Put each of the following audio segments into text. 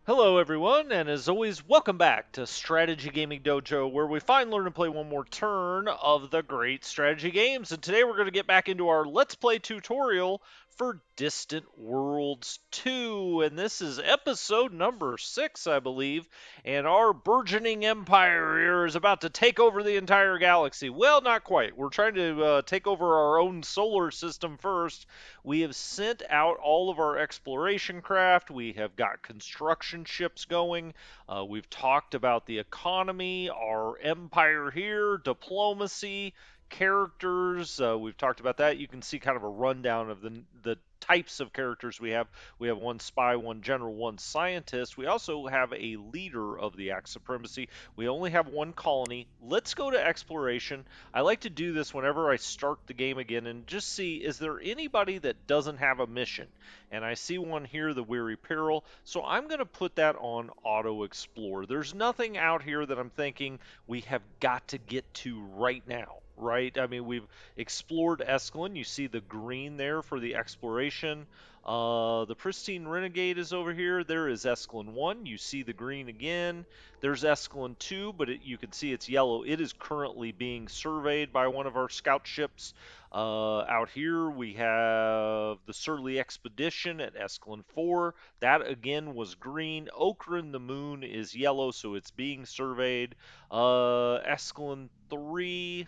Hello, everyone, and as always, welcome back to Strategy Gaming Dojo, where we find, learn, and play one more turn of the great strategy games. And today we're going to get back into our Let's Play tutorial for Distant Worlds 2. And this is episode number 6, I believe. And our burgeoning empire here is about to take over the entire galaxy. Well, not quite. We're trying to take over our own solar system first. We have sent out all of our exploration craft. We have got construction ships going. We've talked about the economy, our empire here, diplomacy, characters. We've talked about that. You can see kind of a rundown of the types of characters we have. We have one spy, one general, one scientist. We also have a leader of the Axe Supremacy. We only have one colony. Let's go to exploration. I like to do this whenever I start the game again and just see, is there anybody that doesn't have a mission? And I see one here, the Weary Peril, so I'm going to put that on Auto Explore. There's nothing out here that I'm thinking we have got to get to right now, right? I mean, we've explored Escalon. You see the green there for the exploration. The Pristine Renegade is over here. There is Escalon 1. You see the green again. There's Escalon 2, but you can see it's yellow. It is currently being surveyed by one of our scout ships. Out here we have the Surly Expedition at Escalon 4. That again was green. Okran the Moon is yellow, so it's being surveyed. Escalon 3,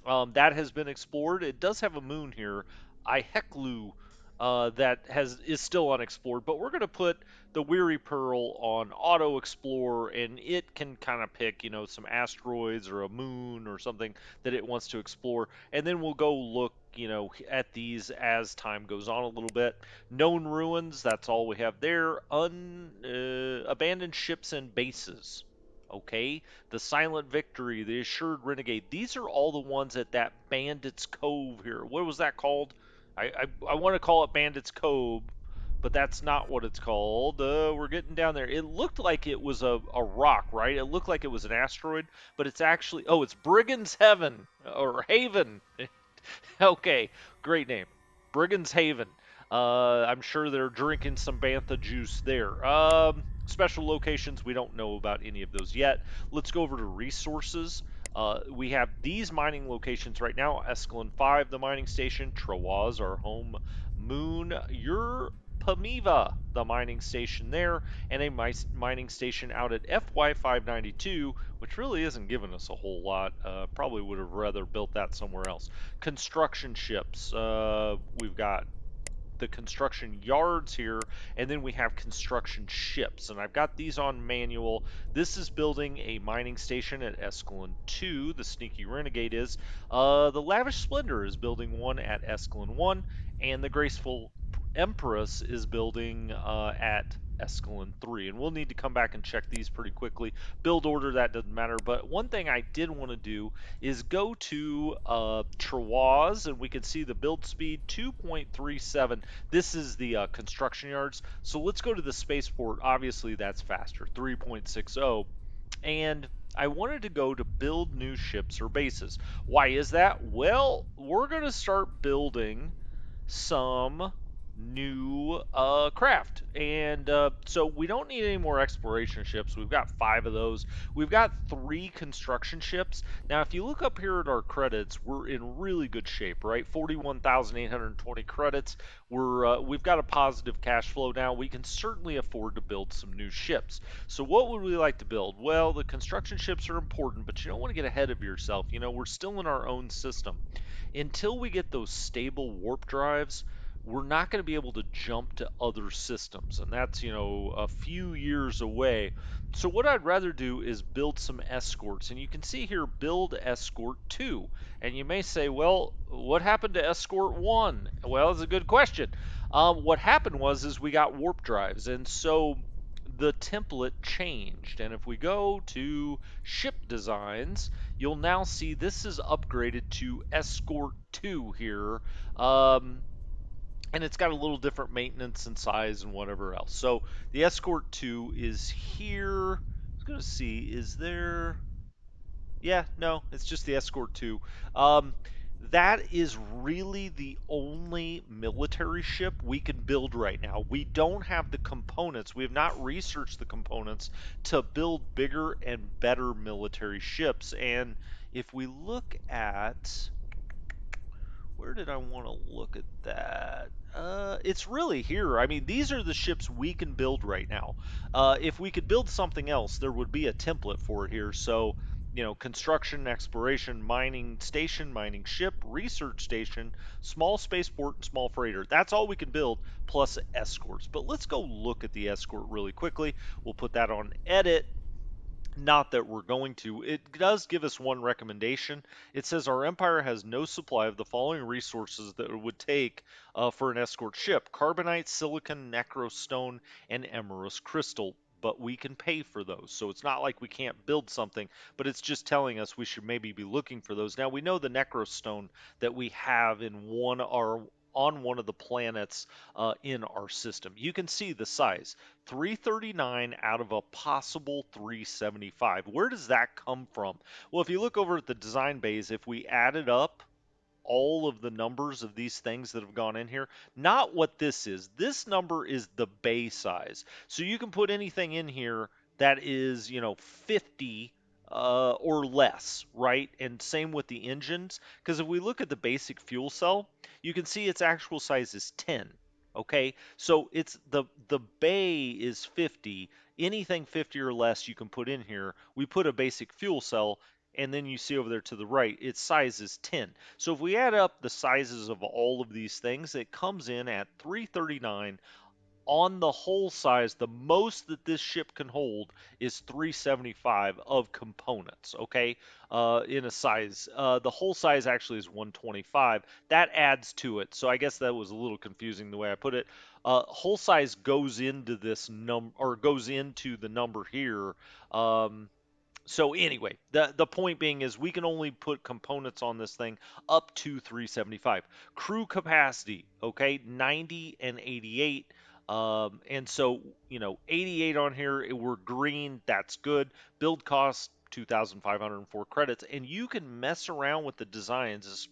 that has been explored. It does have a moon here, Iheklu, that is still unexplored. But we're going to put the Weary Pearl on Auto Explore, and it can kind of pick, some asteroids or a moon or something that it wants to explore, and then we'll go look. At these as time goes on a little bit. Known ruins, that's all we have there. Abandoned ships and bases. Okay, the Silent Victory, the Assured Renegade. These are all the ones at that Bandits Cove here. What was that called? I want to call it Bandits Cove, but that's not what it's called. We're getting down there. It looked like it was a rock, right? It looked like it was an asteroid, but it's actually, oh, it's Brigand's Heaven, or Haven. Okay, great name. Brigand's Haven. I'm sure they're drinking some Bantha juice there. Special locations, we don't know about any of those yet. Let's go over to resources. We have these mining locations right now. Escalon 5, the mining station. Trawaz, our home moon. Pamiva, the mining station there, and a mining station out at FY 592, which really isn't giving us a whole lot. Probably would have rather built that somewhere else. Construction ships. We've got the construction yards here, and then we have construction ships. And I've got these on manual. This is building a mining station at Escalon 2, the Sneaky Renegade is. The Lavish Splendor is building one at Escalon 1, and the Graceful Empress is building at Escalon 3. And we'll need to come back and check these pretty quickly. Build order, that doesn't matter. But one thing I did want to do is go to Trawaz, and we can see the build speed 2.37. This is the construction yards. So let's go to the spaceport. Obviously, that's faster, 3.60. And I wanted to go to build new ships or bases. Why is that? Well, we're going to start building some new craft. And so we don't need any more exploration ships. We've got 5 of those. We've got 3 construction ships. Now, if you look up here at our credits, we're in really good shape, right? 41,820 credits. We've got a positive cash flow now. We can certainly afford to build some new ships. So what would we like to build? Well, the construction ships are important, but you don't want to get ahead of yourself. We're still in our own system. Until we get those stable warp drives, we're not going to be able to jump to other systems, and that's a few years away. So what I'd rather do is build some escorts, and you can see here build escort 2. And you may say, well, what happened to escort 1? Well, it's a good question. What happened was is we got warp drives, and so the template changed. And if we go to ship designs, you'll now see this is upgraded to escort 2 here. And it's got a little different maintenance and size and whatever else. So the Escort 2 is here. I was going to see, is there... Yeah, no, it's just the Escort 2. That is really the only military ship we can build right now. We don't have the components. We have not researched the components to build bigger and better military ships. And if we look at where did I want to look at that? It's really here. I mean, these are the ships we can build right now. If we could build something else, there would be a template for it here. So, construction, exploration, mining station, mining ship, research station, small spaceport, and small freighter. That's all we can build, plus escorts. But let's go look at the escort really quickly. We'll put that on edit. Not that we're going to. It does give us one recommendation. It says our empire has no supply of the following resources that it would take for an escort ship: carbonite, silicon, necrostone, and emerald crystal. But we can pay for those. So it's not like we can't build something, but it's just telling us we should maybe be looking for those. Now we know the necrostone that we have in one our on one of the planets in our system. You can see the size. 339 out of a possible 375. Where does that come from? Well, if you look over at the design bays, if we added up all of the numbers of these things that have gone in here, not what this is. This number is the bay size. So you can put anything in here that is, 50 or less, right? And same with the engines, because if we look at the basic fuel cell, you can see its actual size is 10. Okay, so it's the bay is 50. Anything 50 or less you can put in here. We put a basic fuel cell, and then you see over there to the right, its size is 10. So if we add up the sizes of all of these things, it comes in at 339 on the whole size. The most that this ship can hold is 375 of components, okay, in a size. The whole size actually is 125. That adds to it. So I guess that was a little confusing the way I put it. Whole size goes into this number, or goes into the number here. So anyway, the point being is we can only put components on this thing up to 375. Crew capacity, okay, 90 and 88. And so, 88 on here, we're green, that's good. Build cost 2,504 credits, and you can mess around with the designs,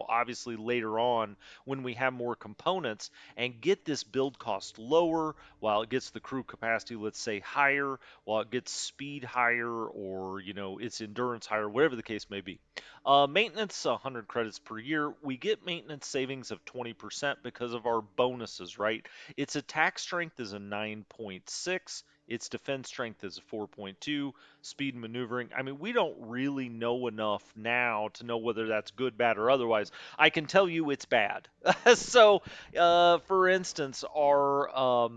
obviously later on when we have more components, and get this build cost lower while it gets the crew capacity, let's say, higher, while it gets speed higher, or its endurance higher, whatever the case may be. Maintenance 100 credits per year. We get maintenance savings of 20% because of our bonuses, right? Its attack strength is a 9.6. Its defense strength is a 4.2. Speed maneuvering. I mean, we don't really know enough now to know whether that's good, bad, or otherwise. I can tell you it's bad. So, for instance, our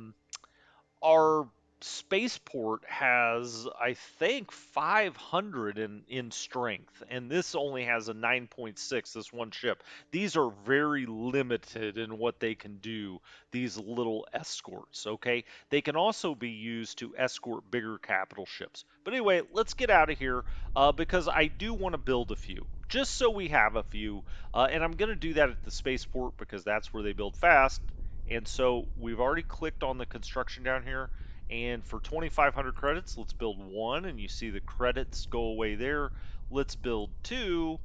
spaceport has, I think, 500 in strength, and this only has a 9.6, this one ship. These are very limited in what they can do, these little escorts, okay? They can also be used to escort bigger capital ships. But anyway, let's get out of here because I do want to build a few, just so we have a few, and I'm going to do that at the spaceport because that's where they build fast. And so we've already clicked on the construction down here. And for 2,500 credits, let's build one. And you see the credits go away there. Let's build two.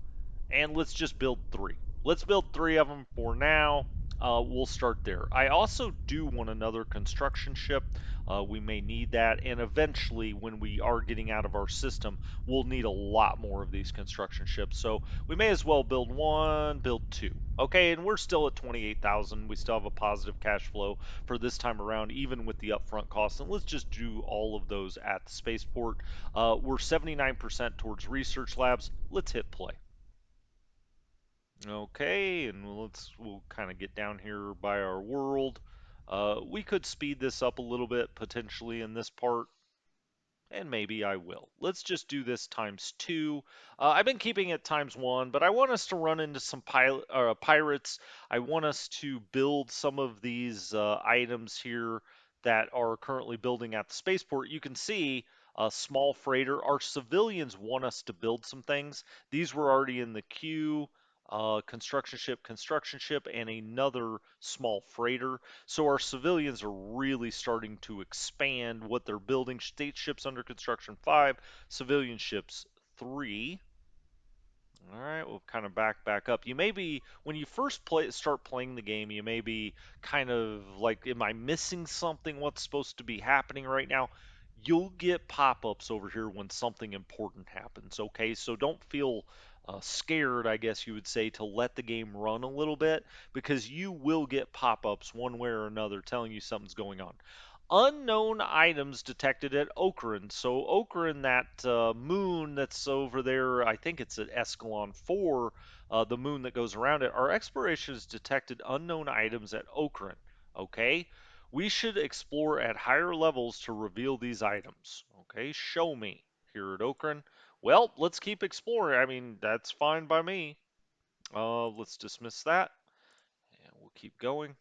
And let's just build three. Let's build three of them for now. We'll start there. I also do want another construction ship. We may need that, and eventually, when we are getting out of our system, we'll need a lot more of these construction ships. So we may as well build one, build two. Okay, and we're still at 28,000. We still have a positive cash flow for this time around, even with the upfront costs. And let's just do all of those at the spaceport. We're 79% towards research labs. Let's hit play. Okay, and we'll kind of get down here by our world. We could speed this up a little bit potentially in this part, and maybe I will. Let's just do this times two. I've been keeping it times one, but I want us to run into some pirates. I want us to build some of these items here that are currently building at the spaceport. You can see a small freighter. Our civilians want us to build some things. These were already in the queue. Construction ship, and another small freighter. So our civilians are really starting to expand what they're building. State ships under construction 5, civilian ships 3. All right, we'll kind of back up. You may be when you first start playing the game, you may be kind of like, am I missing something? What's supposed to be happening right now? You'll get pop-ups over here when something important happens. Okay, so don't feel scared, I guess you would say, to let the game run a little bit because you will get pop-ups one way or another telling you something's going on. Unknown items detected at Okran. So Okran, that moon that's over there, I think it's at Escalon 4, the moon that goes around it. Our exploration has detected unknown items at Okran. Okay, we should explore at higher levels to reveal these items. Okay, show me here at Okran. Well, let's keep exploring. I mean, that's fine by me. Let's dismiss that, and we'll keep going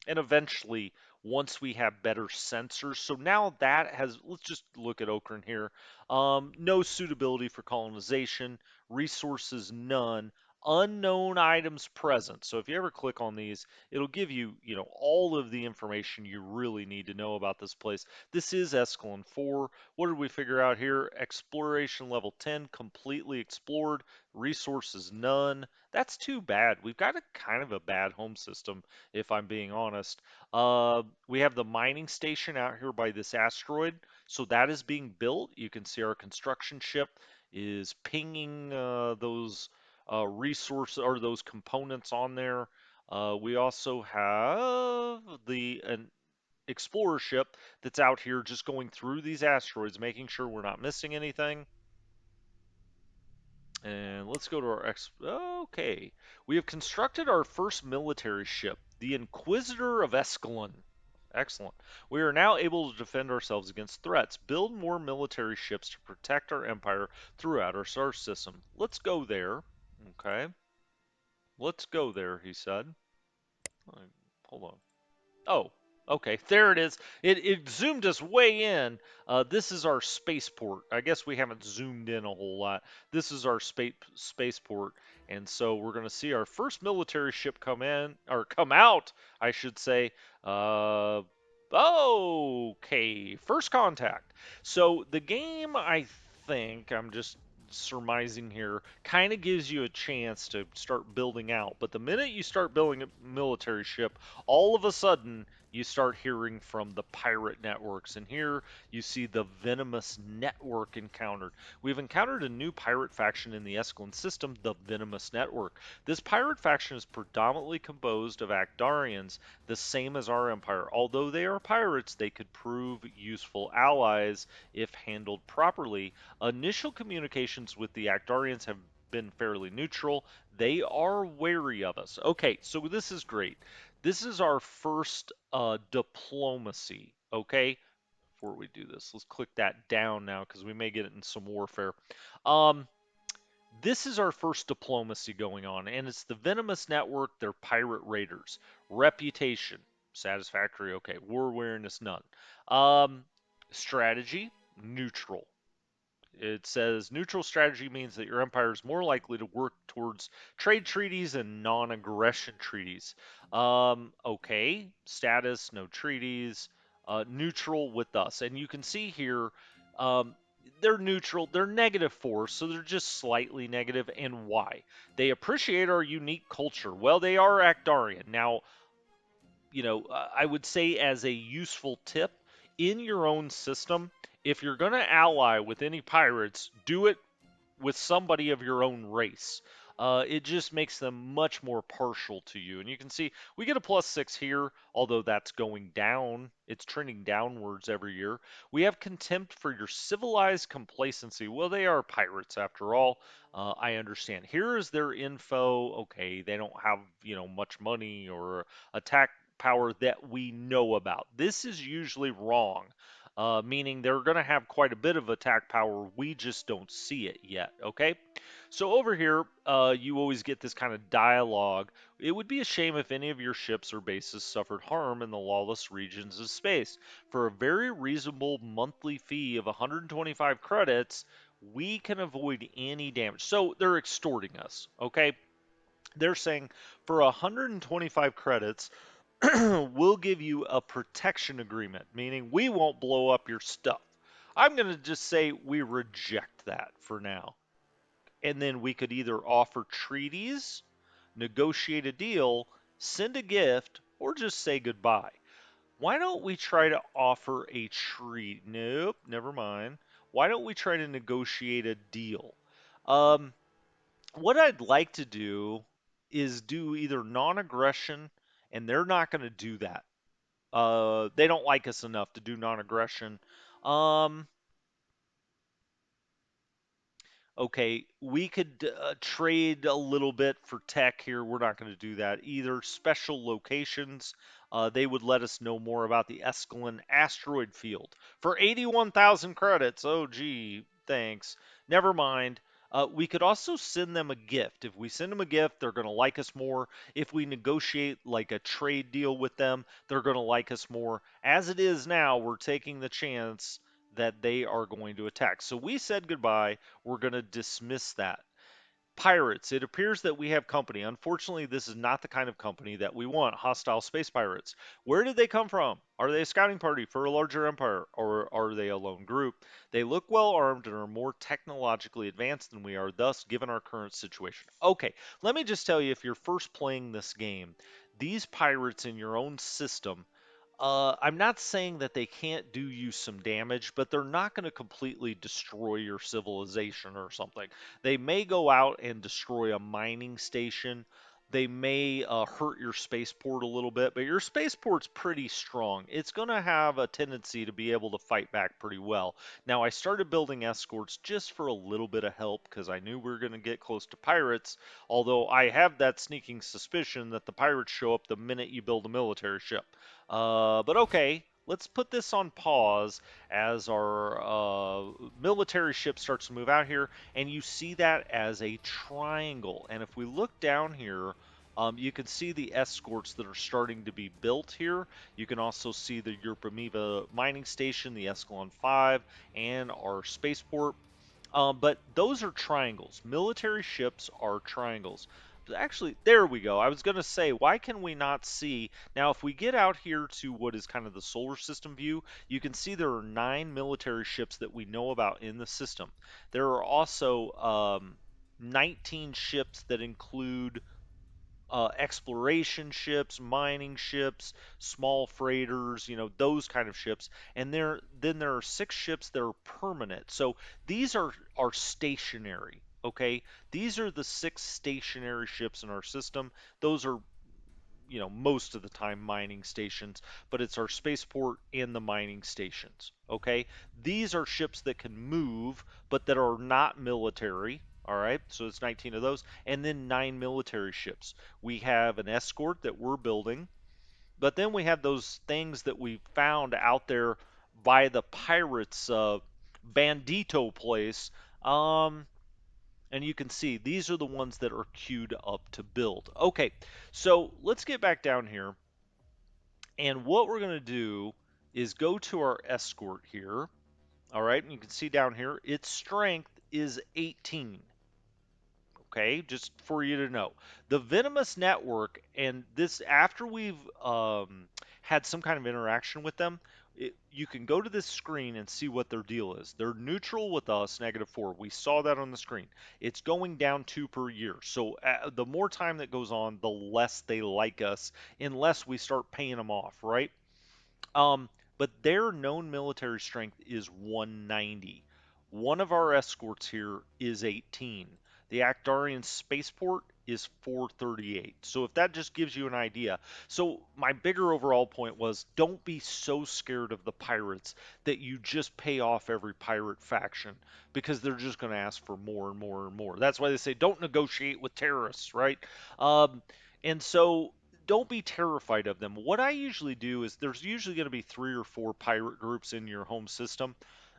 and eventually once we have better sensors. So now that has, let's just look at Okran here. No suitability for colonization, resources none, unknown items present. So if you ever click on these, it'll give you, all of the information you really need to know about this place. This is Escalon 4. What did we figure out here? Exploration level 10, completely explored, resources none. That's too bad. We've got a kind of a bad home system if I'm being honest. We have the mining station out here by this asteroid, so that is being built. You can see our construction ship is pinging those resources or those components on there. We also have an explorer ship that's out here just going through these asteroids, making sure we're not missing anything. And let's go to our Okay. We have constructed our first military ship, the Inquisitor of Escalon. Excellent. We are now able to defend ourselves against threats, build more military ships to protect our empire throughout our star system. Let's go there. Okay. Let's go there, he said. Hold on. Oh, okay. There it is. It zoomed us way in. This is our spaceport. I guess we haven't zoomed in a whole lot. This is our spaceport, and so we're going to see our first military ship come in or come out, I should say. Uh, okay, first contact. So the game, I think, I'm just surmising here, kind of gives you a chance to start building out. But the minute you start building a military ship, all of a sudden you start hearing from the pirate networks. And here you see the Venomous network encountered. We've encountered a new pirate faction in the Escalon system, the Venomous network. This pirate faction is predominantly composed of Actarians, the same as our empire. Although they are pirates, they could prove useful allies if handled properly. Initial communications with the Actarians have been fairly neutral. They are wary of us. Okay, so this is great. This is our first diplomacy, okay? Before we do this, let's click that down now because we may get it in some warfare. Um, this is our first diplomacy going on, and it's the Venomous Network. They're pirate raiders. Reputation, satisfactory, okay. War awareness, none. Um, Strategy, neutral. It says neutral strategy means that your empire is more likely to work towards trade treaties and non aggression treaties. Okay, status, no treaties, neutral with us. And you can see here, um, they're neutral, they're -4, so they're just slightly negative. And why? They appreciate our unique culture. Well, they are Actarian. Now, I would say as a useful tip in your own system, if you're going to ally with any pirates, do it with somebody of your own race. It just makes them much more partial to you. And you can see we get a +6 here, although that's going down. It's trending downwards every year. We have contempt for your civilized complacency. Well, they are pirates after all. I understand. Here is their info. Okay, they don't have, much money or attack power that we know about. This is usually wrong, meaning they're going to have quite a bit of attack power. We just don't see it yet, okay? So over here, you always get this kind of dialogue. It would be a shame if any of your ships or bases suffered harm in the lawless regions of space. For a very reasonable monthly fee of 125 credits, we can avoid any damage. So they're extorting us, okay? They're saying for 125 credits, we'll give you a protection agreement, meaning we won't blow up your stuff. I'm going to just say we reject that for now. And then we could either offer treaties, negotiate a deal, send a gift, or just say goodbye. Why don't we try to offer a treat? Nope, never mind. Why don't we try to negotiate a deal? Um, what I'd like to do is do either non-aggression, and they're not going to do that. They don't like us enough to do non-aggression. Um, Okay, we could trade a little bit for tech here. We're not going to do that either. Special locations, they would let us know more about the Escalon asteroid field for 81,000 credits. Oh, gee, thanks. Never mind. We could also send them a gift. If we send them a gift, they're going to like us more. If we negotiate like a trade deal with them, they're going to like us more. As it is now, we're taking the chance that they are going to attack. So we said goodbye. We're going to dismiss that. Pirates. It appears that we have company. Unfortunately, this is not the kind of company that we want. Hostile space pirates. Where did they come from? Are they a scouting party for a larger empire, or are they a lone group? They look well armed and are more technologically advanced than we are, thus, given our current situation. Okay, let me just tell you, if you're first playing this game, these pirates in your own system, I'm not saying that they can't do you some damage, but they're not going to completely destroy your civilization or something. They may go out and destroy a mining station. They may hurt your spaceport a little bit, but your spaceport's pretty strong. It's going to have a tendency to be able to fight back pretty well. Now, I started building escorts just for a little bit of help because I knew we were going to get close to pirates, although I have that sneaking suspicion that the pirates show up the minute you build a military ship. But okay, let's put this on pause as our military ship starts to move out here, and you see that as a triangle. And if we look down here, you can see the escorts that are starting to be built here. You can also see the Europamiva mining station, the Escalon 5, and our spaceport. But those are triangles. Military ships are triangles. Actually, there we go. I was going to say, why can we not see? Now, if we get out here to what is kind of the solar system view, you can see there are 9 military ships that we know about in the system. There are also 19 ships that include exploration ships, mining ships, small freighters, those kind of ships. And there are 6 ships that are permanent. So these are stationary. Okay, these are the 6 stationary ships in our system. Those are most of the time mining stations, but it's our spaceport and the mining stations. Okay, these are ships that can move, but that are not military. All right, so it's 19 of those, and then 9 military ships. We have an escort that we're building, but then we have those things that we found out there by the pirates' bandito place. Um, and you can see these are the ones that are queued up to build. Okay, so let's get back down here. And what we're going to do is go to our escort here. All right, and you can see down here, its strength is 18. Okay, just for you to know. The Venomous network, and this after we've had some kind of interaction with them, you can go to this screen and see what their deal is. They're neutral with us, -4. We saw that on the screen. It's going down 2 per year. So the more time that goes on, the less they like us, unless we start paying them off, right? Um, but their known military strength is 190. One of our escorts here is 18. The Actarian spaceport is 438. So if that just gives you an idea. So my bigger overall point was don't be so scared of the pirates that you just pay off every pirate faction because they're just going to ask for more and more and more. That's why they say don't negotiate with terrorists, right? And so don't be terrified of them. What I usually do is there's usually going to be 3 or 4 pirate groups in your home system.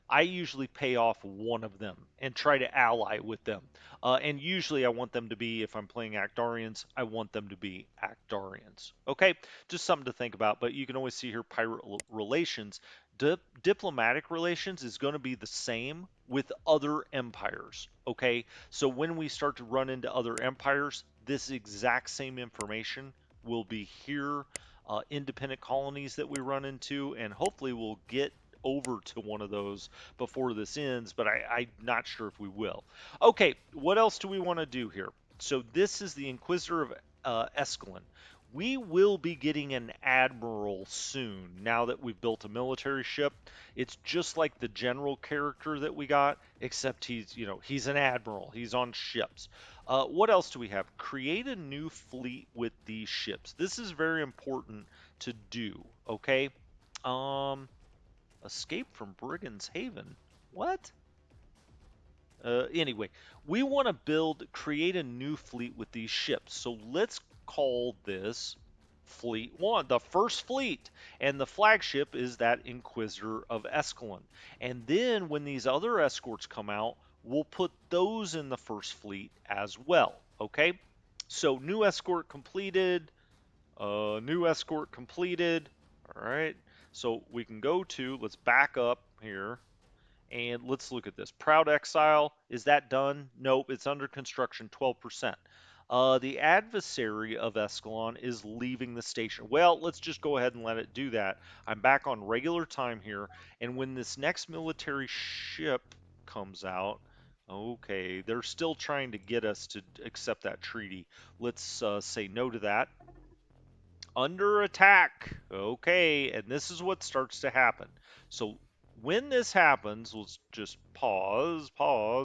I usually pay off one of them and try to ally with them. And usually I want them to be, if I'm playing Actarians, I want them to be Actarians. Okay, just something to think about. But you can always see here pirate relations. Diplomatic relations is going to be the same with other empires. Okay, so when we start to run into other empires, this exact same information will be here, independent colonies that we run into, and hopefully we'll get over to one of those before this ends, but I'm not sure if we will. Okay, what else do we want to do here? So this is the Inquisitor of Escalon. We will be getting an admiral soon now that we've built a military ship. It's just like the general character that we got, except he's an admiral. He's on ships. What else do we have? Create a new fleet with these ships. This is very important to do, okay? Um, Escape from Brigand's Haven. What? Anyway, we want to create a new fleet with these ships. So let's call this Fleet 1, the first fleet. And the flagship is that Inquisitor of Escalon. And then when these other escorts come out, we'll put those in the first fleet as well. Okay? So new escort completed. New escort completed. All right. So we can let's back up here and let's look at this. Proud Exile, is that done? Nope, it's under construction, 12%. The adversary of Escalon is leaving the station. Well, let's just go ahead and let it do that. I'm back on regular time here, and when this next military ship comes out, okay, they're still trying to get us to accept that treaty. Let's say no to that. Under attack. Okay, and this is what starts to happen. So when this happens, let's just pause,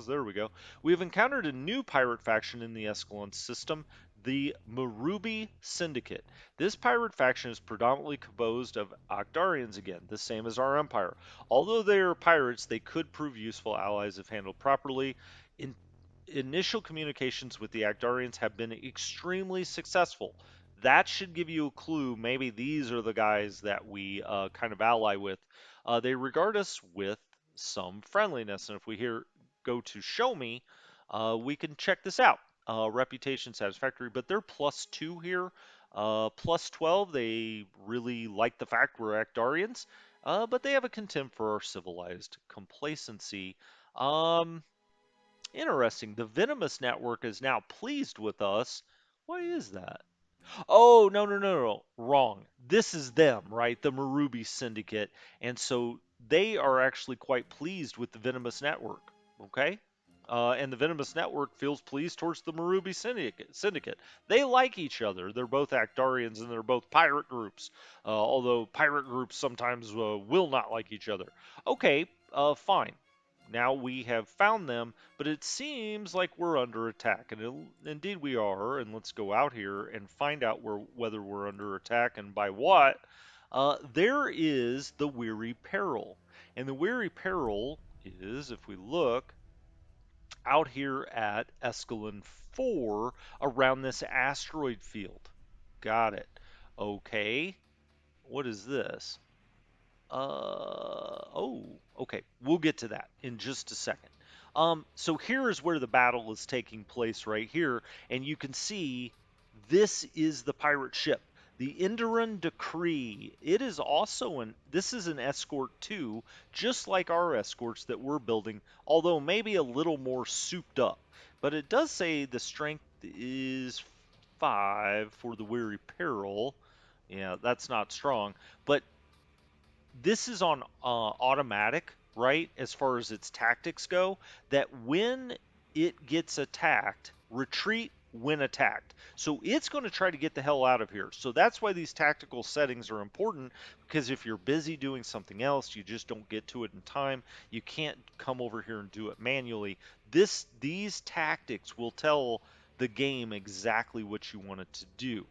there we go. We've encountered a new pirate faction in the Escalon system, the Murubi Syndicate. This pirate faction is predominantly composed of Octarians again, the same as our empire. Although they are pirates, they could prove useful allies if handled properly. In Initial communications with the Agdarians have been extremely successful. That should give you a clue. Maybe these are the guys that we kind of ally with. They regard us with some friendliness, and if we go to show me, we can check this out. Reputation satisfactory, but they're +2 here. +12, they really like the fact we're Actarians, but they have a contempt for our civilized complacency. Um, Interesting. The Venomous network is now pleased with us. Why is that? Oh, no, no, no, no. Wrong. This is them, right? The Murubi Syndicate. And so they are actually quite pleased with the Venomous network. Okay? And the Venomous network feels pleased towards the Murubi Syndicate. They like each other. They're both Actarians and they're both pirate groups. Although pirate groups sometimes will not like each other. Okay, fine. Now we have found them, but it seems like we're under attack, and indeed we are. And let's go out here and find out whether we're under attack and by what. There is the Weary Peril, and the Weary Peril is, if we look out here at Escalon 4 around this asteroid field. Got it. Okay. What is this? Okay. We'll get to that in just a second. So here is where the battle is taking place right here, and you can see this is the pirate ship, the Enduran Decree. It is also this is an escort too, just like our escorts that we're building, although maybe a little more souped up. But it does say the strength is 5 for the Weary Peril. Yeah, that's not strong, but this is on automatic, right? As far as its tactics go, that when it gets attacked, retreat when attacked. So it's going to try to get the hell out of here. So that's why these tactical settings are important, because if you're busy doing something else, you just don't get to it in time. You can't come over here and do it manually. These tactics will tell the game exactly what you want it to do.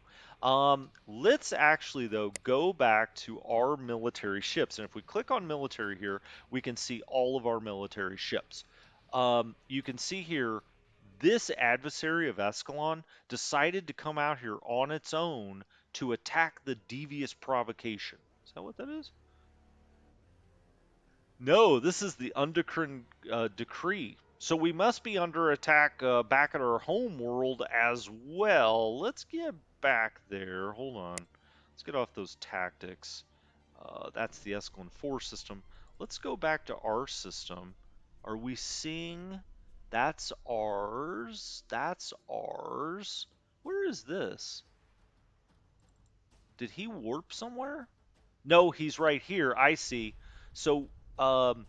Let's actually, though, go back to our military ships. And if we click on military here, we can see all of our military ships. You can see here, this adversary of Escalon decided to come out here on its own to attack the devious provocation. Is that what that is? No, this is the Undichrin decree. So we must be under attack back at our home world as well. Let's get back there. Hold on. Let's get off those tactics. That's the Escalon 4 system. Let's go back to our system. Are we seeing? That's ours. That's ours. Where is this? Did he warp somewhere? No, he's right here. I see. So um,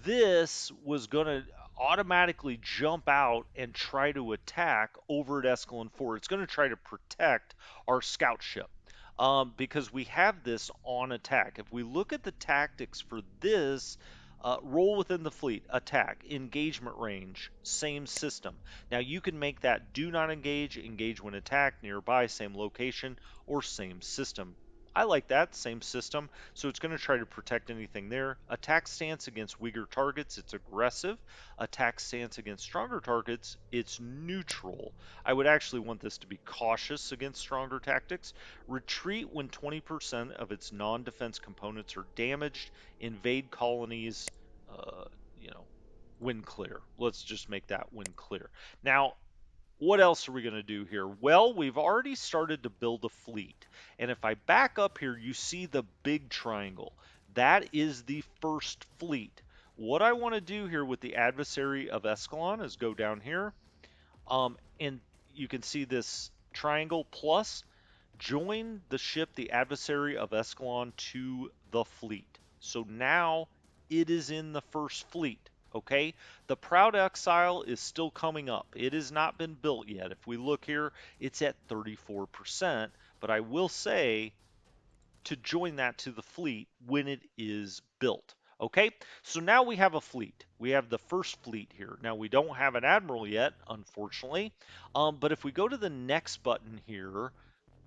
this was going to automatically jump out and try to attack over at Escalon 4. It's going to try to protect our scout ship because we have this on attack. If we look at the tactics for this, roll within the fleet, attack, engagement range, same system. Now you can make that do not engage, engage when attacked, nearby, same location, or same system. I like that, same system. So it's going to try to protect anything there. Attack stance against weaker targets, it's aggressive. Attack stance against stronger targets, it's neutral. I would actually want this to be cautious against stronger tactics. Retreat when 20% of its non-defense components are damaged. Invade colonies, uh, you know, when clear. Let's just make that when clear. Now, what else are we going to do here? Well, we've already started to build a fleet. And if I back up here, you see the big triangle. That is the first fleet. What I want to do here with the adversary of Escalon is go down here. And you can see this triangle plus join the ship, the adversary of Escalon, to the fleet. So now it is in the first fleet. Okay, the Proud Exile is still coming up. It has not been built yet. If we look here, it's at 34%. But I will say to join that to the fleet when it is built. Okay, so now we have a fleet. We have the first fleet here. Now we don't have an admiral yet, unfortunately. But if we go to the next button here,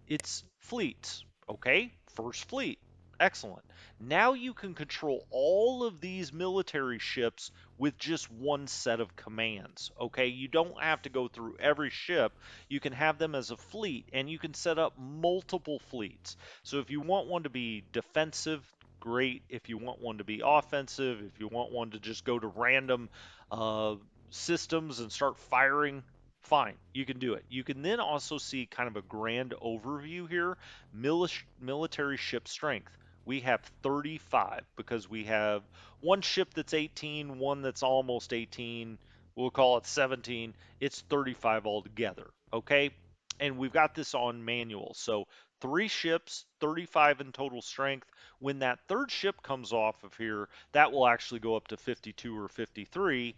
it's fleets. Okay, first fleet. Excellent. Now you can control all of these military ships with just one set of commands. Okay, you don't have to go through every ship. You can have them as a fleet and you can set up multiple fleets. So if you want one to be defensive, great. If you want one to be offensive, if you want one to just go to random uh, systems and start firing, fine, you can do it. You can then also see kind of a grand overview here. Military ship strength. We have 35 because we have one ship that's 18, one that's almost 18. We'll call it 17. It's 35 altogether. Okay. And we've got this on manual. So three ships, 35 in total strength. When that third ship comes off of here, that will actually go up to 52 or 53,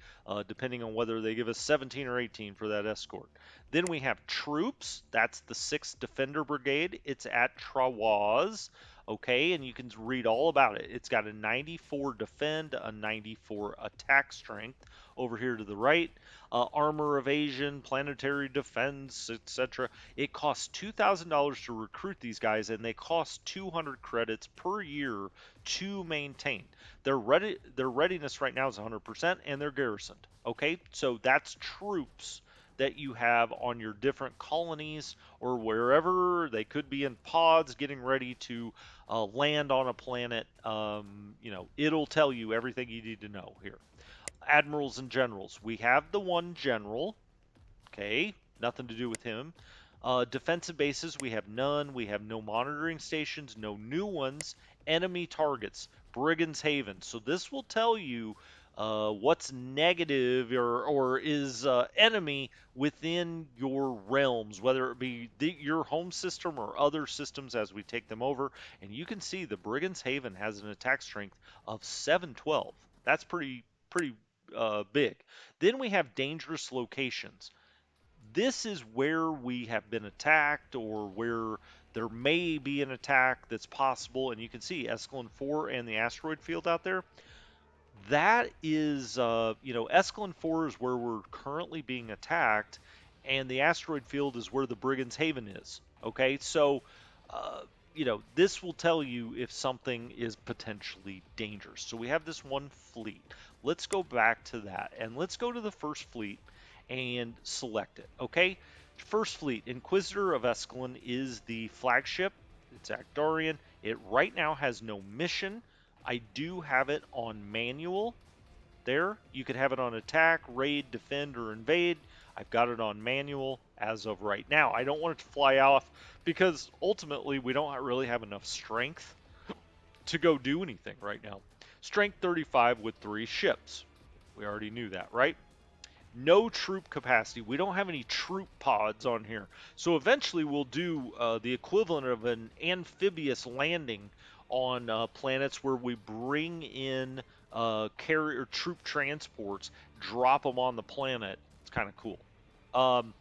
depending on whether they give us 17 or 18 for that escort. Then we have troops. That's the 6th Defender Brigade. It's at Trawaz. Okay, and you can read all about it. It's got a 94 defend, a 94 attack strength over here to the right, armor evasion, planetary defense, etc. It costs $2,000 to recruit these guys, and they cost 200 credits per year to maintain. Their readiness right now is 100%, and they're garrisoned. Okay, so that's troops that you have on your different colonies or wherever they could be in pods getting ready to land on a planet. It'll tell you everything you need to know here. Admirals and Generals. We have the one general. Okay, nothing to do with him. Defensive bases, we have none. We have no monitoring stations, no new ones. Enemy targets, Brigand's Haven. So this will tell you what's negative or is enemy within your realms, whether it be your home system or other systems as we take them over. And you can see the Brigand's Haven has an attack strength of 712. That's pretty big. Then we have dangerous locations. This is where we have been attacked or where there may be an attack that's possible. And you can see Escalon 4 and the asteroid field out there. That is, Escalon 4 is where we're currently being attacked, and the asteroid field is where the Brigand's Haven is. Okay, so, this will tell you if something is potentially dangerous. So we have this one fleet. Let's go back to that, and let's go to the first fleet and select it. Okay, first fleet, Inquisitor of Escalon is the flagship. It's Actarian. It right now has no mission. I do have it on manual there. You could have it on attack, raid, defend, or invade. I've got it on manual as of right now. I don't want it to fly off because ultimately we don't really have enough strength to go do anything right now. Strength 35 with 3 ships. We already knew that, right? No troop capacity. We don't have any troop pods on here. So eventually we'll do the equivalent of an amphibious landing on planets where we bring in carrier troop transports, drop them on the planet. It's kind of cool. Um,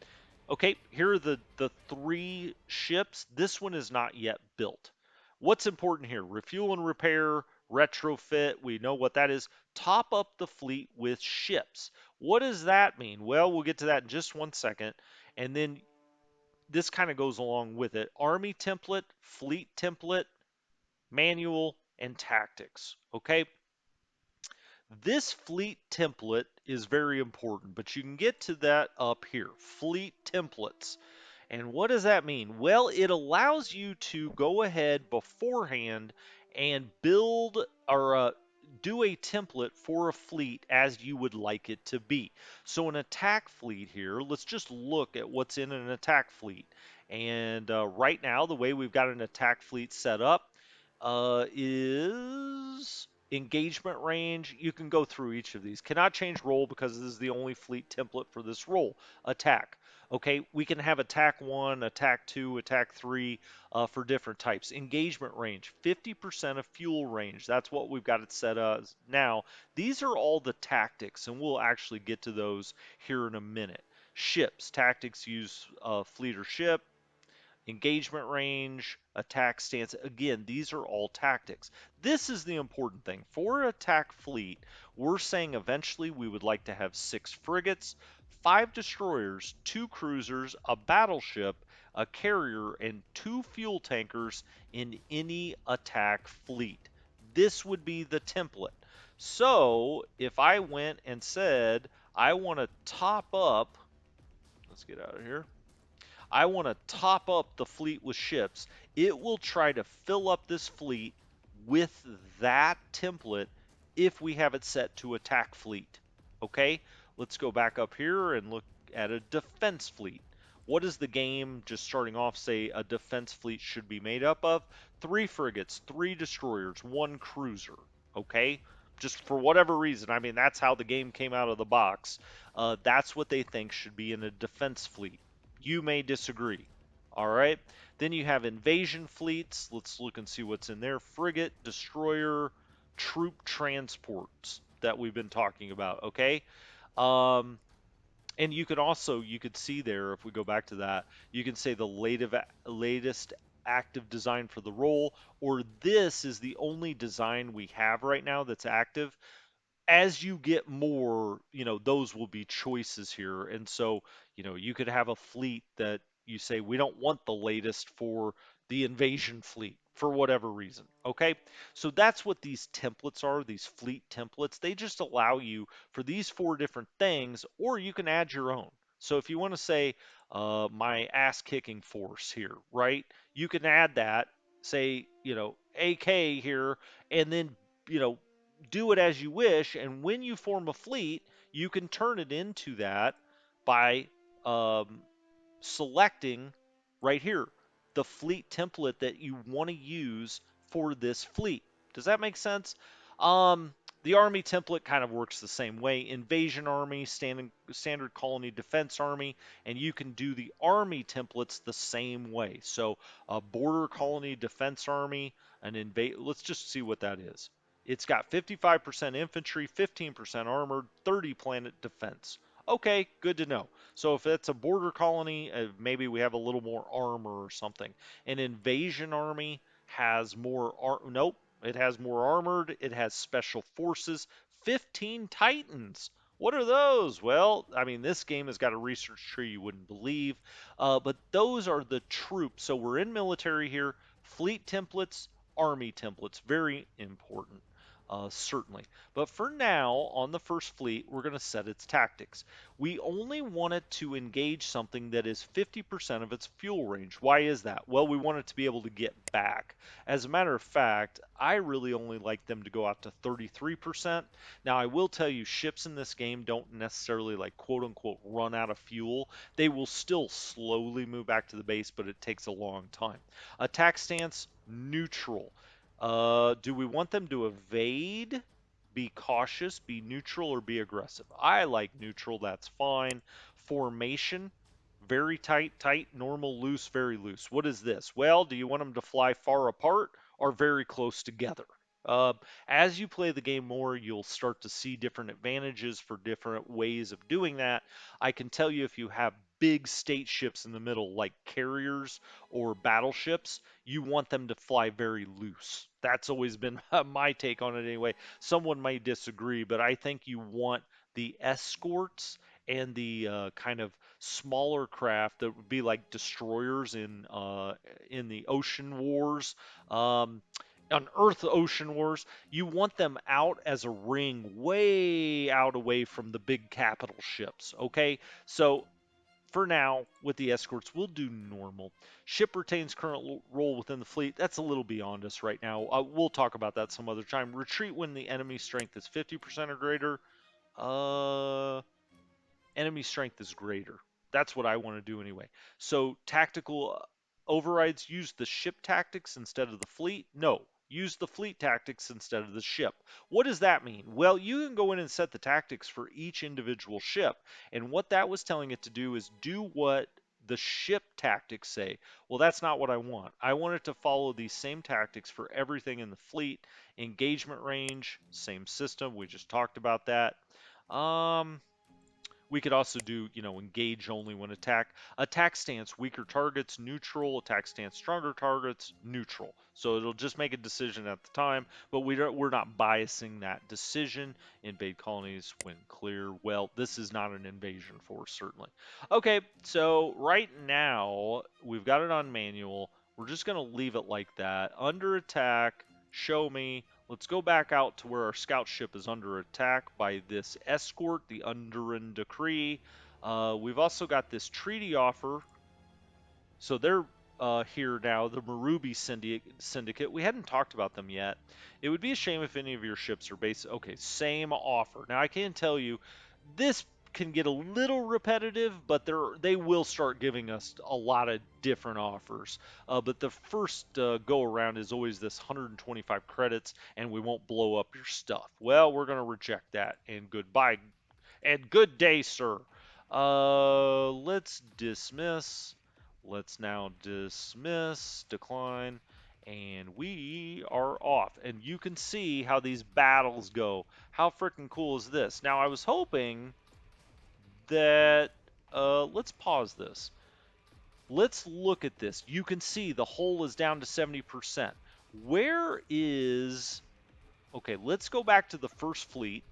okay, here are the three ships. This one is not yet built. What's important here? Refuel and repair, retrofit. We know what that is. Top up the fleet with ships. What does that mean? Well, we'll get to that in just one second. And then this kind of goes along with it. Army template, fleet template, manual, and tactics. Okay, this fleet template is very important, but you can get to that up here. Fleet templates. And what does that mean? Well, it allows you to go ahead beforehand and build or do a template for a fleet as you would like it to be. So, an attack fleet here, let's just look at what's in an attack fleet. And right now, the way we've got an attack fleet set up is engagement range. You can go through each of these. Cannot change role because this is the only fleet template for this role. Attack. Okay, we can have attack 1, attack 2, attack 3 for different types. Engagement range, 50% of fuel range. That's what we've got it set as now. These are all the tactics, and we'll actually get to those here in a minute. Ships, tactics use fleet or ship. Engagement range, attack stance. Again, these are all tactics. This is the important thing. For attack fleet, we're saying eventually we would like to have 6 frigates, 5 destroyers, 2 cruisers, a battleship, a carrier, and 2 fuel tankers in any attack fleet. This would be the template. So if I went and said, I want to top up, let's get out of here. I want to top up the fleet with ships. It will try to fill up this fleet with that template if we have it set to attack fleet. Okay, let's go back up here and look at a defense fleet. What does the game, just starting off, say a defense fleet should be made up of? 3 frigates, 3 destroyers, 1 cruiser. Okay, just for whatever reason. I mean, that's how the game came out of the box. That's what they think should be in a defense fleet. You may disagree. All right. Then you have invasion fleets. Let's look and see what's in there. Frigate, destroyer, troop transports that we've been talking about. Okay. Um, and you could see there, if we go back to that, you can say the latest active design for the role, or this is the only design we have right now that's active. As you get more, those will be choices here. And so, you could have a fleet that you say, we don't want the latest for the invasion fleet for whatever reason. Okay. So that's what these templates are, these fleet templates. They just allow you for these 4 different things, or you can add your own. So if you want to say, my ass kicking force here, right? You can add that, say, AK here, and then, you know, do it as you wish, and when you form a fleet, you can turn it into that by um, selecting right here the fleet template that you want to use for this fleet. Does that make sense? Um, the army template kind of works the same way. Invasion army, standard colony defense army, and you can do the army templates the same way. So a border colony defense army, an invade. Let's just see what that is. It's got 55% infantry, 15% armored, 30 planet defense. Okay, good to know. So if it's a border colony, maybe we have a little more armor or something. An invasion army has more nope, it has more armored, it has special forces, 15 titans. What are those? Well, I mean, this game has got a research tree you wouldn't believe, but those are the troops. So we're in military here. Fleet templates, army templates, very important. Certainly. But for now, on the first fleet, we're going to set its tactics. We only want it to engage something that is 50% of its fuel range. Why is that? Well, we want it to be able to get back. As a matter of fact, I really only like them to go out to 33%. Now, I will tell you, ships in this game don't necessarily, like, quote unquote, run out of fuel. They will still slowly move back to the base, but it takes a long time. Attack stance, neutral. Do we want them to evade, be cautious, be neutral, or be aggressive? I like neutral, that's fine. Formation, very tight, tight, normal, loose, very loose. What is this? Well, do you want them to fly far apart are very close together. Uh, as you play the game more, you'll start to see different advantages for different ways of doing that. I can tell you if you have big state ships in the middle, like carriers or battleships, you want them to fly very loose. That's always been my take on it anyway. Someone might disagree, but I think you want the escorts and the kind of smaller craft that would be like destroyers in the ocean wars. Um, on Earth Ocean Wars, you want them out as a ring, way out away from the big capital ships. Okay, so for now, with the escorts, we'll do normal. Ship retains current role within the fleet. That's a little beyond us right now. We'll talk about that some other time. Retreat when the enemy strength is 50% or greater. Uh, Enemy strength is greater. That's what I want to do anyway. So tactical overrides, use the ship tactics instead of the fleet. No, use the fleet tactics instead of the ship. What does that mean? Well, you can go in and set the tactics for each individual ship. And what that was telling it to do is do what the ship tactics say. Well, that's not what I want. I want it to follow these same tactics for everything in the fleet. Engagement range, same system. We just talked about that. Um, we could also do, engage only when attack. Attack stance, weaker targets, neutral. Attack stance, stronger targets, neutral. So it'll just make a decision at the time, but we're not biasing that decision. Invade colonies when clear. Well, this is not an invasion force, certainly. Okay, so right now, we've got it on manual. We're just going to leave it like that. Under attack, show me. Let's go back out to where our scout ship is under attack by this escort, the Enduran decree. We've also got this treaty offer. So they're here now, the Murubi Syndicate. We hadn't talked about them yet. It would be a shame if any of your ships are based. Okay, same offer. Now I can tell you, this can get a little repetitive, but they will start giving us a lot of different offers. But the first go around is always this 125 credits, and we won't blow up your stuff. Well, we're going to reject that, and goodbye, and good day, sir. Let's dismiss. Let's now dismiss, decline, and we are off. And you can see how these battles go. How freaking cool is this? Now, I was hoping that, let's pause this. Let's look at this. You can see the hole is down to 70%. Where is, okay, let's go back to the first fleet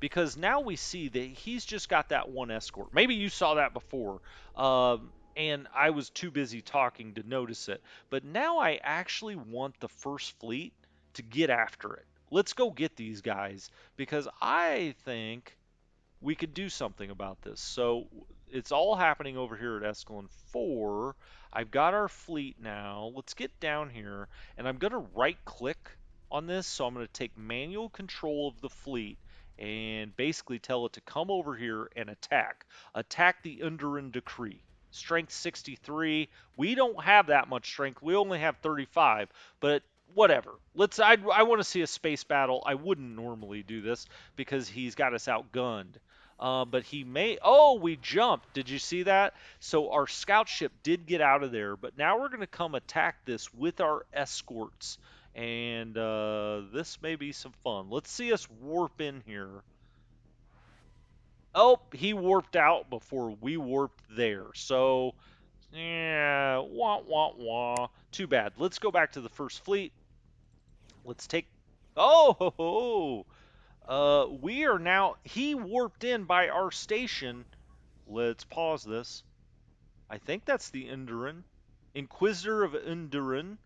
because now we see that he's just got that one escort. Maybe you saw that before, and I was too busy talking to notice it. But now I actually want the first fleet to get after it. Let's go get these guys because I think we could do something about this. So it's all happening over here at Escalon 4. I've got our fleet now. Let's get down here, and I'm going to right click on this. So I'm going to take manual control of the fleet and basically tell it to come over here and attack. Attack the Enduran decree. Strength 63. We don't have that much strength. We only have 35, but whatever. I want to see a space battle. I wouldn't normally do this because he's got us outgunned. But he may. Oh, we jumped. Did you see that? So our scout ship did get out of there, but now we're going to come attack this with our escorts. And this may be some fun. Let's see us warp in here. Oh, he warped out before we warped there. So, yeah, wah, wah, wah. Too bad. Let's go back to the first fleet. Let's take. Oh, ho, ho. We are now. He warped in by our station. Let's pause this. I think that's the Enduran. Inquisitor of Enduran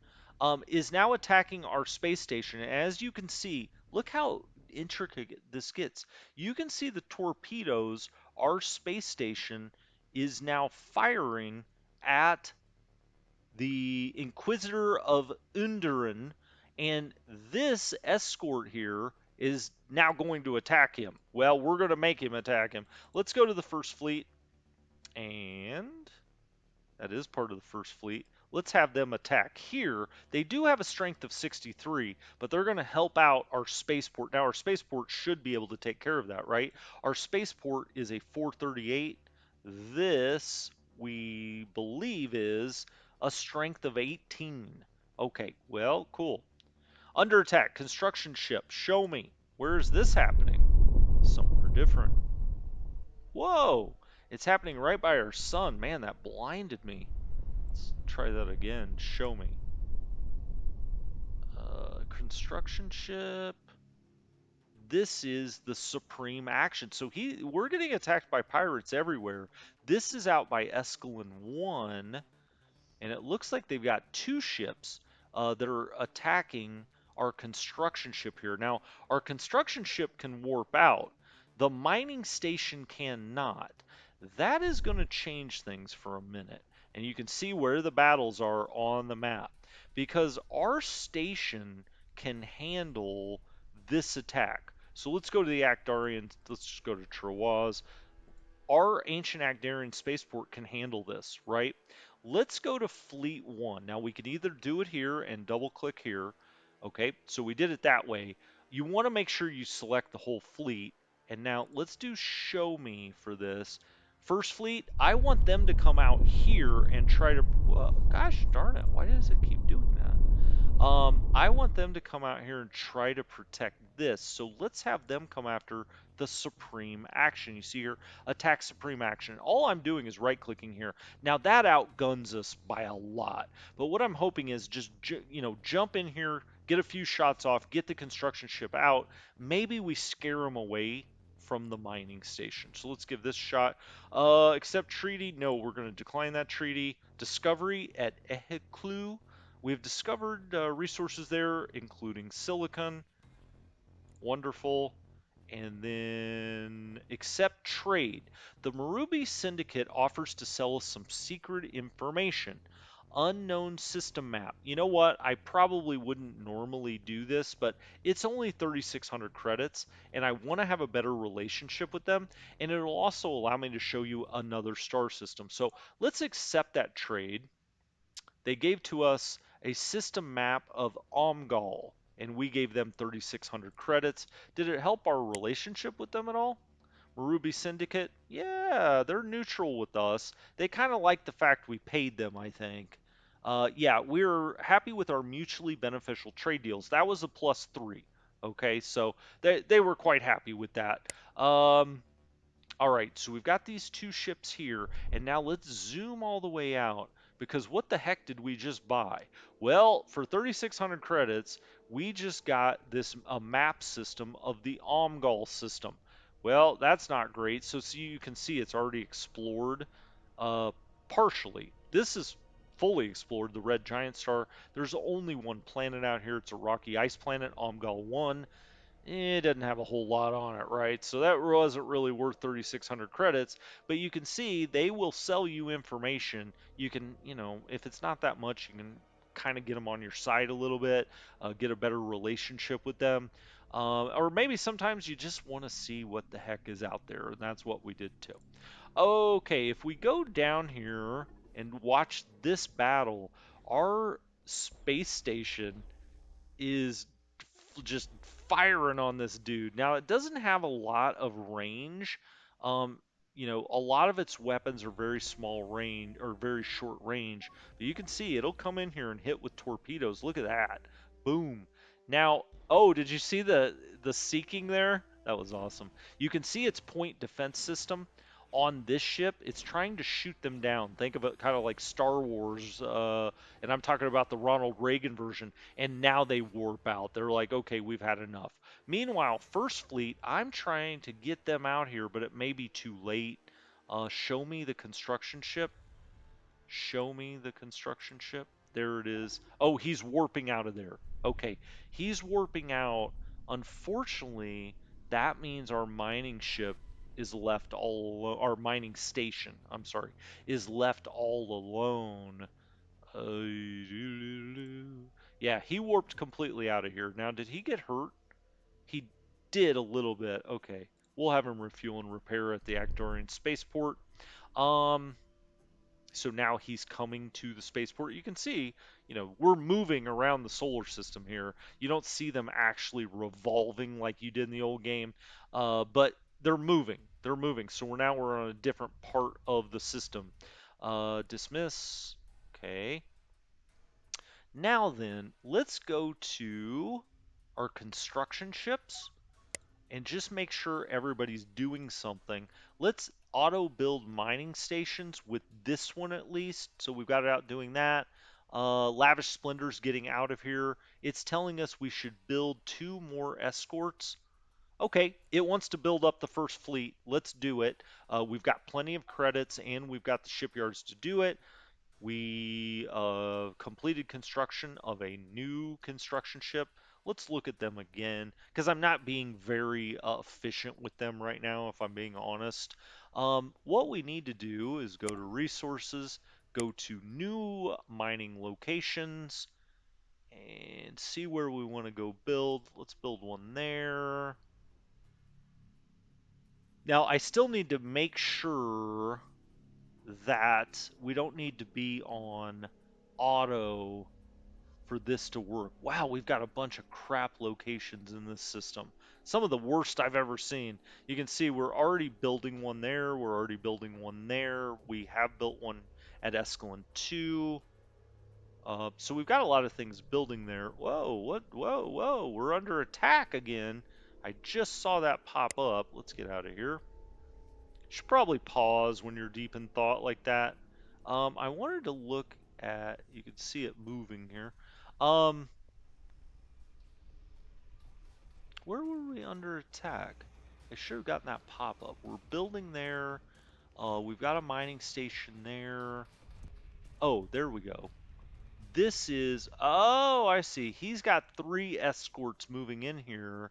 is now attacking our space station. And as you can see, look how intricate this gets. You can see the torpedoes. Our space station is now firing at the Inquisitor of Enduran. And this escort here is now going to attack him. Well, we're going to make him attack him. Let's go to the first fleet. And that is part of the first fleet. Let's have them attack here. They do have a strength of 63, but they're going to help out our spaceport. Now, our spaceport should be able to take care of that, right? Our spaceport is a 438. This, we believe, is a strength of 18. Okay, well, cool. Under attack, construction ship. Show me. Where is this happening? Somewhere different. Whoa! It's happening right by our sun. Man, that blinded me. Let's try that again. Show me. Construction ship. This is the supreme action. So we're getting attacked by pirates everywhere. This is out by Escalon 1. And it looks like they've got two ships that are attacking our construction ship here. Now, our construction ship can warp out. The mining station cannot. That is going to change things for a minute. And you can see where the battles are on the map. Because our station can handle this attack. So let's go to the Actarian. Let's just go to Troyes. Our ancient Agdarian spaceport can handle this, right? Let's go to Fleet 1. Now, we can either do it here and double click here. Okay, so we did it that way. You want to make sure you select the whole fleet. And now let's do show me for this. First fleet, I want them to come out here and try to, gosh darn it, why does it keep doing that? I want them to come out here and try to protect this. So let's have them come after the supreme action. You see here, attack supreme action. All I'm doing is right clicking here. Now that outguns us by a lot. But what I'm hoping is just, jump in here, get a few shots off, get the construction ship out. Maybe we scare them away from the mining station. So let's give this a shot. Accept treaty. No, we're going to decline that treaty. Discovery at Eheclu. We've discovered resources there, including silicon. Wonderful. And then accept trade. The Murubi Syndicate offers to sell us some secret information. Unknown system map. You know what? I probably wouldn't normally do this, but it's only 3,600 credits, and I want to have a better relationship with them, and it'll also allow me to show you another star system. So let's accept that trade. They gave to us a system map of Omgal, and we gave them 3,600 credits. Did it help our relationship with them at all? Murubi Syndicate? Yeah, they're neutral with us. They kind of like the fact we paid them, I think. Yeah, we're happy with our mutually beneficial trade deals. That was a +3. Okay, so they were quite happy with that. All right, so we've got these two ships here, and now let's zoom all the way out, because what the heck did we just buy? Well, for 3,600 credits, we just got this a map system of the Omgal system. Well, that's not great. So you can see it's already explored uh, partially. This is fully explored, the red giant star. There's only one planet out here. It's a rocky ice planet, Omgal 1. It doesn't have a whole lot on it, right? So that wasn't really worth 3,600 credits, but you can see they will sell you information. You can, if it's not that much, you can kind of get them on your side a little bit, get a better relationship with them. Or maybe sometimes you just want to see what the heck is out there, and that's what we did too. Okay, if we go down here and watch this battle, our space station is just firing on this dude. Now it doesn't have a lot of range. Um, a lot of its weapons are very small range or very short range, but you can see it'll come in here and hit with torpedoes. Look at that. Boom. Now, oh, did you see the seeking there? That was awesome. You can see its point defense system on this ship. It's trying to shoot them down. Think of it kind of like Star Wars, and I'm talking about the Ronald Reagan version, and now they warp out. They're like, okay, we've had enough. Meanwhile, First Fleet, I'm trying to get them out here, but it may be too late. Show me the construction ship. Show me the construction ship. There it is. Oh, he's warping out of there. Okay, he's warping out. Unfortunately, that means our mining ship is left all alone. Our mining station, I'm sorry, is left all alone. Yeah, he warped completely out of here. Now, did he get hurt? He did a little bit. Okay, we'll have him refuel and repair at the Actorian spaceport. Um, so now he's coming to the spaceport. You can see, we're moving around the solar system here. You don't see them actually revolving like you did in the old game, but they're moving. They're moving. So we're on a different part of the system. Dismiss. Okay. Now then, let's go to our construction ships and just make sure everybody's doing something. Let's auto build mining stations with this one at least. So we've got it out doing that. Lavish Splendor's getting out of here. It's telling us we should build 2 more escorts. Okay, it wants to build up the first fleet. Let's do it. We've got plenty of credits and we've got the shipyards to do it. We completed construction of a new construction ship. Let's look at them again because I'm not being very efficient with them right now, if I'm being honest. What we need to do is go to resources, go to new mining locations, and see where we want to go build. Let's build one there. Now, I still need to make sure that we don't need to be on auto for this to work. Wow, we've got a bunch of crap locations in this system. Some of the worst I've ever seen. You can see we're already building one there. We're already building one there. We have built one at Escalon 2. So we've got a lot of things building there. Whoa, what? Whoa, whoa. We're under attack again. I just saw that pop up. Let's get out of here. Should probably pause when you're deep in thought like that. I wanted to look at, you can see it moving here. Um, where were we under attack? I should have gotten that pop up. We're building there. We've got a mining station there. Oh, there we go. This is, oh, I see. He's got 3 escorts moving in here.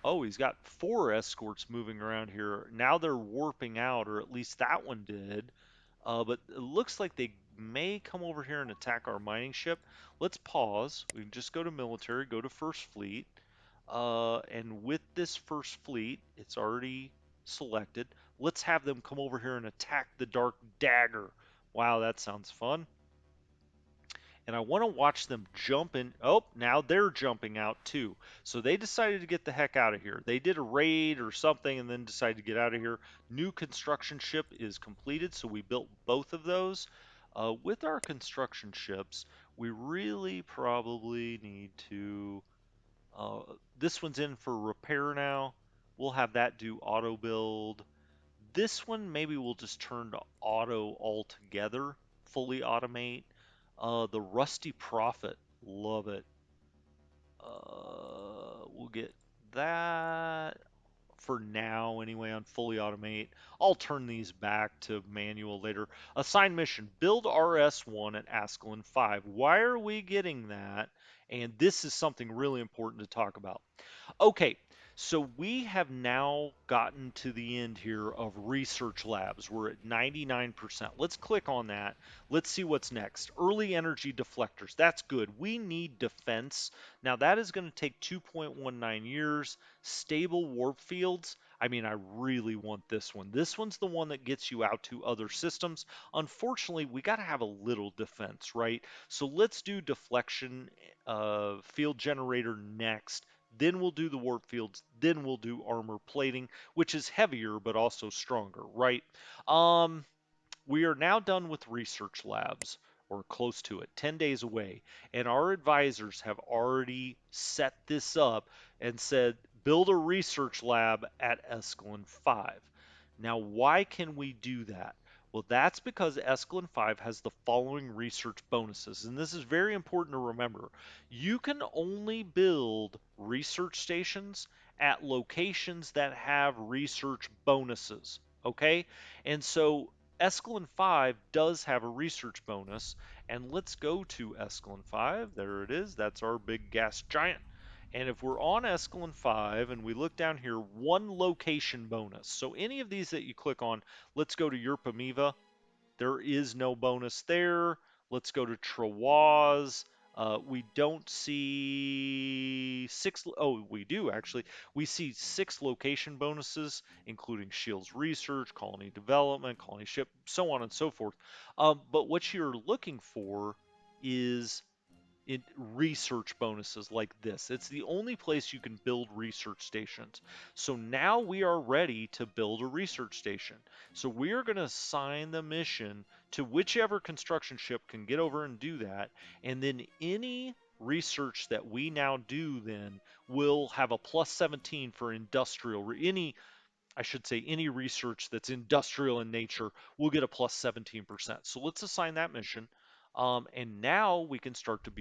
Oh, he's got 4 escorts moving around here. Now they're warping out, or at least that one did. But it looks like they may come over here and attack our mining ship. Let's pause. We can just go to military, go to First Fleet. And with this First Fleet, it's already selected. Let's have them come over here and attack the Dark Dagger. Wow, that sounds fun. And I want to watch them jump in. Oh, now they're jumping out too. So they decided to get the heck out of here. They did a raid or something and then decided to get out of here. New construction ship is completed, so we built both of those. With our construction ships, we really probably need to. Uh, this one's in for repair now. We'll have that do auto build. This one, maybe we'll just turn to auto altogether, fully automate. The Rusty Prophet, love it. We'll get that for now anyway on fully automate. I'll turn these back to manual later. Assigned mission, build RS1 at Ascalon 5. Why are we getting that? And this is something really important to talk about. Okay, so we have now gotten to the end here of research labs. We're at 99%. Let's click on that. Let's see what's next. Early energy deflectors. That's good. We need defense. Now that is going to take 2.19 years. Stable warp fields. I mean, I really want this one. This one's the one that gets you out to other systems. Unfortunately, we got to have a little defense, right? So let's do deflection field generator next. Then we'll do the warp fields. Then we'll do armor plating, which is heavier but also stronger, right? Um, we are now done with research labs, or close to it, 10 days away. And our advisors have already set this up and said, build a research lab at Escalon 5. Now, why can we do that? Well, that's because Escalon 5 has the following research bonuses, and this is very important to remember. You can only build research stations at locations that have research bonuses, okay? And so Escalon 5 does have a research bonus, and let's go to Escalon 5. There it is. That's our big gas giant. And if we're on Escalon 5 and we look down here, 1 location bonus. So any of these that you click on, let's go to Yerpamiva. There is no bonus there. Let's go to Trawaz. We don't see 6. Oh, we do actually. We see 6 location bonuses, including Shields Research, Colony Development, Colony Ship, so on and so forth. But what you're looking for is research bonuses like this. It's the only place you can build research stations. So now we are ready to build a research station. So we are going to assign the mission to whichever construction ship can get over and do that. And then any research that we now do then will have a plus 17 for industrial. I should say any research that's industrial in nature will get a plus 17%. So let's assign that mission. And now we can start to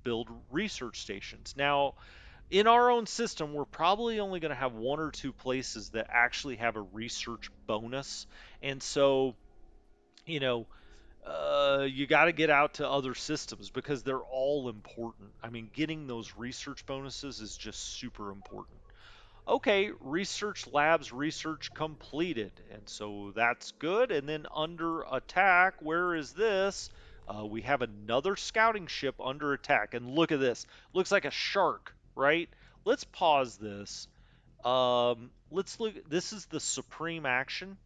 build research stations. Now, in our own system, we're probably only going to have one or two places that actually have a research bonus. And so, you know, you got to get out to other systems because they're all important. I mean, getting those research bonuses is just super important. Okay, research labs research completed. And so that's good. And then under attack, where is this? We have another scouting ship under attack. And look at this. Looks like a shark, right? Let's pause this. Let's look. This is the supreme action.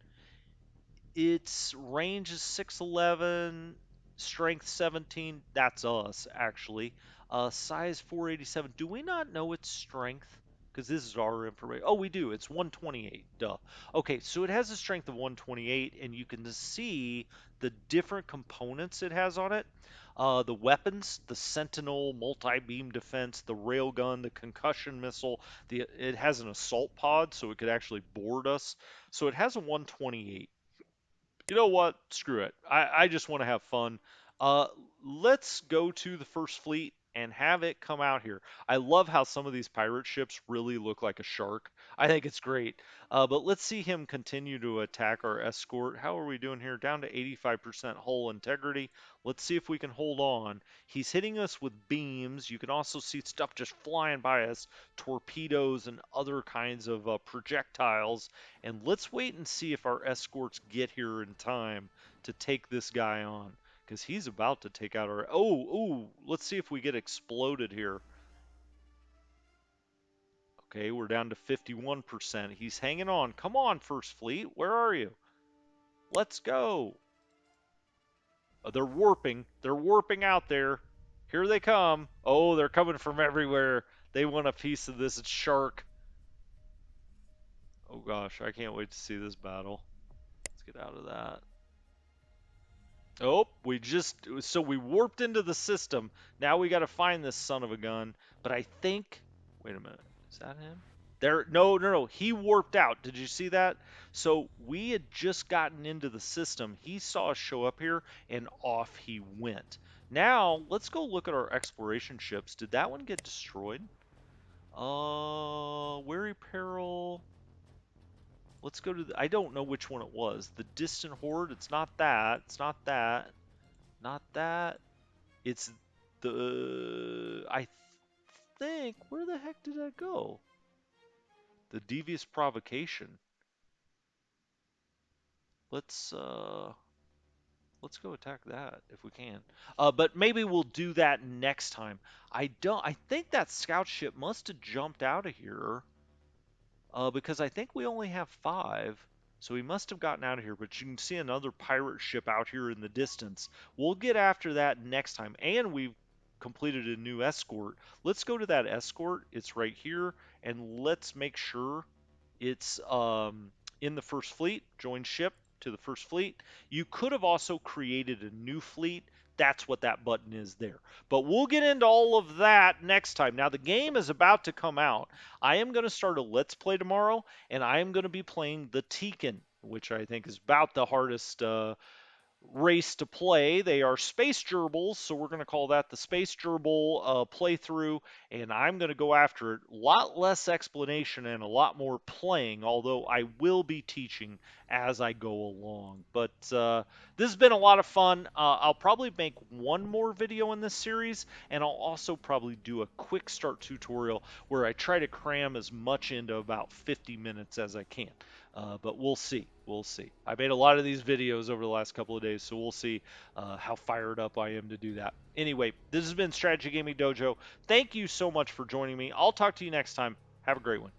Its range is 6'11", strength 17. That's us, actually. Size 487. Do we not know its strength? Because this is our information. Oh, we do. It's 128. Duh. Okay, so it has a strength of 128, and you can see the different components it has on it. The weapons, the Sentinel, multi-beam defense, the railgun, the concussion missile. It has an assault pod, so it could actually board us. So it has a 128. You know what? Screw it. I just want to have fun. Uh, let's go to the first fleet and have it come out here. I love how some of these pirate ships really look like a shark. I think it's great. But let's see him continue to attack our escort. How are we doing here? Down to 85% hull integrity. Let's see if we can hold on. He's hitting us with beams. You can also see stuff just flying by us, torpedoes and other kinds of projectiles. And let's wait and see if our escorts get here in time to take this guy on. Because he's about to take out our... Oh, let's see if we get exploded here. Okay, we're down to 51%. He's hanging on. Come on, First Fleet. Where are you? Let's go. Oh, they're warping. They're warping out there. Here they come. Oh, they're coming from everywhere. They want a piece of this shark. Oh gosh, I can't wait to see this battle. Let's get out of that. Oh, so we warped into the system. Now we got to find this son of a gun. But I think, wait a minute, is that him? There, no, he warped out. Did you see that? So we had just gotten into the system. He saw us show up here and off he went. Now, let's go look at our exploration ships. Did that one get destroyed? Weary Peril. Let's go to I don't know which one it was. The Distant Horde, it's not that. It's not that. Not that. It's I think, where the heck did that go? The Devious Provocation. Let's let's go attack that if we can. But maybe we'll do that next time. I think that scout ship must have jumped out of here. Because I think we only have 5. So we must have gotten out of here, but you can see another pirate ship out here in the distance. We'll get after that next time. And we've completed a new escort. Let's go to that escort. It's right here. And let's make sure it's in the first fleet. Join ship to the first fleet. You could have also created a new fleet. That's what that button is there. But we'll get into all of that next time. Now, the game is about to come out. I am going to start a Let's Play tomorrow, and I am going to be playing the Tekken, which I think is about the hardest race to play. They are space gerbils, so we're going to call that the space gerbil playthrough, and I'm going to go after it. A lot less explanation and a lot more playing, although I will be teaching as I go along. But this has been a lot of fun. I'll probably make one more video in this series, and I'll also probably do a quick start tutorial where I try to cram as much into about 50 minutes as I can. But we'll see. We'll see. I made a lot of these videos over the last couple of days, so we'll see how fired up I am to do that. Anyway, this has been Strategy Gaming Dojo. Thank you so much for joining me. I'll talk to you next time. Have a great one.